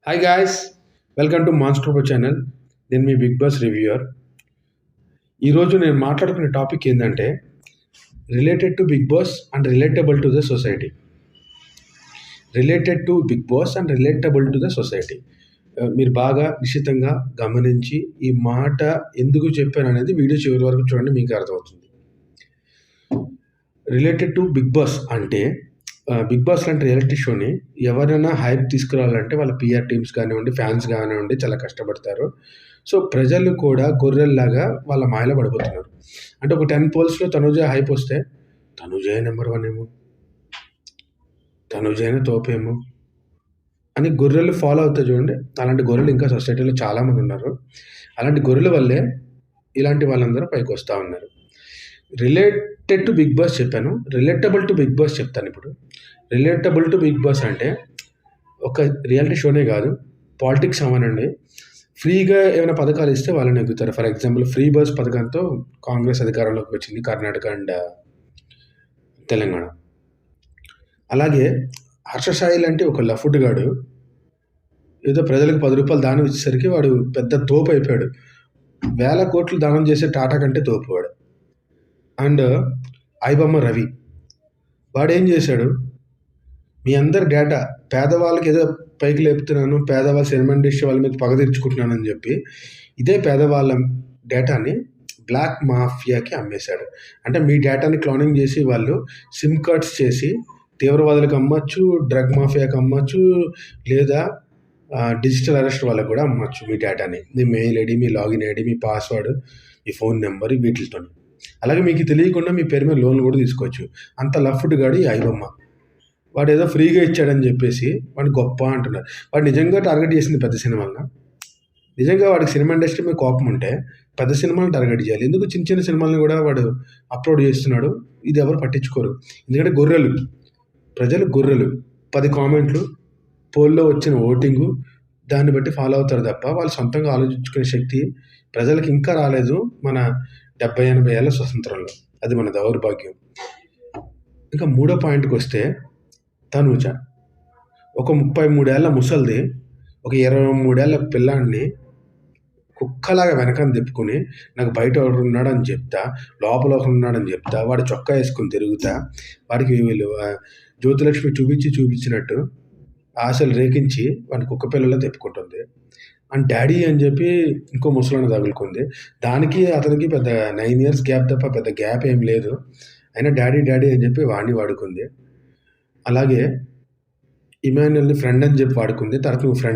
Hi guys, welcome to monster channel. నేను మీ big boss reviewer. ఈరోజు నేను మాట్లాడుకునే టాపిక్ ఏంటంటే related to Bigg Boss and relatable to the society. Related to Bigg Boss and relatable to the society. మీరు బాగా నిశ్చితంగా గమనించి ఈ మాట ఎందుకు చెప్పాను అనేది వీడియో చివరి వరకు చూడండి, మీకు అర్థమవుతుంది. రిలేటెడ్ టు బిగ్ బాస్ అంటే బిగ్ బాస్ లాంటి రియాలిటీ షోని ఎవరైనా హైప్ తీసుకురావాలంటే వాళ్ళ పిఆర్ టీమ్స్ కానివ్వండి, ఫ్యాన్స్ కానివ్వండి చాలా కష్టపడతారు. సో ప్రజలు కూడా గొర్రెల్లాగా వాళ్ళ మాయలో పడిపోతున్నారు. అంటే ఒక 10 పోల్స్లో తనుజ హైప్ వస్తే తనుజే నెంబర్ 1 ఏమో, తనుజైన తోపేమో అని గొర్రెలు ఫాలో అవుతాయి చూడండి. అలాంటి గొర్రెలు ఇంకా సొసైటీలో చాలామంది ఉన్నారు. అలాంటి గొర్రెల వల్లే ఇలాంటి వాళ్ళందరూ పైకి వస్తూ ఉన్నారు. రిలేటెడ్ టు బిగ్ బాస్ చెప్పాను, రిలేటబుల్ టు బిగ్ బాస్ చెప్తాను ఇప్పుడు. రిలేటబుల్ టు బిగ్ బాస్ అంటే ఒక రియాలిటీ షోనే కాదు, పాలిటిక్స్ అవ్వనండి. ఫ్రీగా ఏమైనా పథకాలు ఇస్తే వాళ్ళని ఎగ్గుతారు. ఫర్ ఎగ్జాంపుల్ ఫ్రీ బస్ పథకంతో కాంగ్రెస్ అధికారంలోకి వచ్చింది కర్ణాటక అండ్ తెలంగాణ. అలాగే హర్షసాయి లాంటి ఒక లఫుడ్ గాడు ఏదో ప్రజలకు 10 రూపాయలు దానం ఇచ్చేసరికి వాడు పెద్ద తోపు అయిపోయాడు. 1000 కోట్లు దానం చేసే టాటా కంటే తోపు వాడు. అండ్ ఐబొమ్మ రవి వాడు ఏం చేశాడు, మీ అందరి డేటా పేదవాళ్ళకి ఏదో పైకి లేపుతున్నాను, పేదవాళ్ళ సినిమా ఇండస్ట్రీ వాళ్ళ మీద పగ తీర్చుకుంటున్నాను అని చెప్పి ఇదే పేదవాళ్ళ డేటాని బ్లాక్ మాఫియాకి అమ్మేశాడు. అంటే మీ డేటాని క్లోనింగ్ చేసి వాళ్ళు సిమ్ కార్డ్స్ చేసి తీవ్రవాదులకు అమ్మచ్చు, డ్రగ్ మాఫియాకి అమ్మచ్చు, లేదా డిజిటల్ అరెస్ట్ వాళ్ళకు కూడా అమ్మచ్చు మీ డేటాని. మీ మెయిల్ ఐడి, మీ లాగిన్ ఐడి, మీ పాస్వర్డ్, మీ ఫోన్ నెంబర్ వీటితో. అలాగే మీకు తెలియకుండా మీ పేరు మీద లోన్లు కూడా తీసుకోవచ్చు. అంత లఫ్డ్ గాడు ఈ ఐబొమ్మ. వాడు ఏదో ఫ్రీగా ఇచ్చాడని చెప్పేసి వాడు గొప్ప అంటున్నారు. వాడు నిజంగా టార్గెట్ చేసింది పెద్ద సినిమాలను. నిజంగా వాడికి సినిమా ఇండస్ట్రీ మీద కోపం ఉంటే పెద్ద సినిమాలను టార్గెట్ చేయాలి. ఎందుకు చిన్న చిన్న సినిమాలను కూడా వాడు అప్లోడ్ చేస్తున్నాడు? ఇది ఎవరు పట్టించుకోరు. ఎందుకంటే గొర్రెలు, ప్రజలు గొర్రెలు. 10 కామెంట్లు, పోల్లో వచ్చిన ఓటింగు, దాన్ని బట్టి ఫాలో అవుతారు తప్ప వాళ్ళు సొంతంగా ఆలోచించుకునే శక్తి ప్రజలకు ఇంకా రాలేదు మన 70-80 ఏళ్ళ స్వతంత్రంలో. అది మన దౌర్భాగ్యం. ఇంకా మూడో పాయింట్కి వస్తే తనూజ ఒక 33 ఏళ్ళ ముసల్ది ఒక 23 ఏళ్ళ పిల్లాడిని కుక్కలాగా వెనకని తిప్పుకొని నాకు బయట ఒకడు ఉన్నాడని చెప్తా, లోపల ఒకడు ఉన్నాడని చెప్తా, వాడు చొక్కా వేసుకొని తిరుగుతా, వాడికి వీళ్ళు జ్యోతిలక్ష్మి చూపించినట్టు ఆశలు రేకించి వాడి కుక్క పిల్లల్లో తిప్పుకుంటుంది. అండ్ డాడీ అని చెప్పి ఇంకో ముసలాన్ని తగులుకుంది. దానికి అతనికి పెద్ద 9 ఇయర్స్ గ్యాప్ తప్ప పెద్ద గ్యాప్ ఏం లేదు. అయినా డాడీ అని చెప్పి వాడిని వాడుకుంది. అలాగే ఇమాన్యుయల్ని ఫ్రెండ్ అని చెప్పి వాడుకుంది. తర్వాత నువ్వు ఫ్రెండ్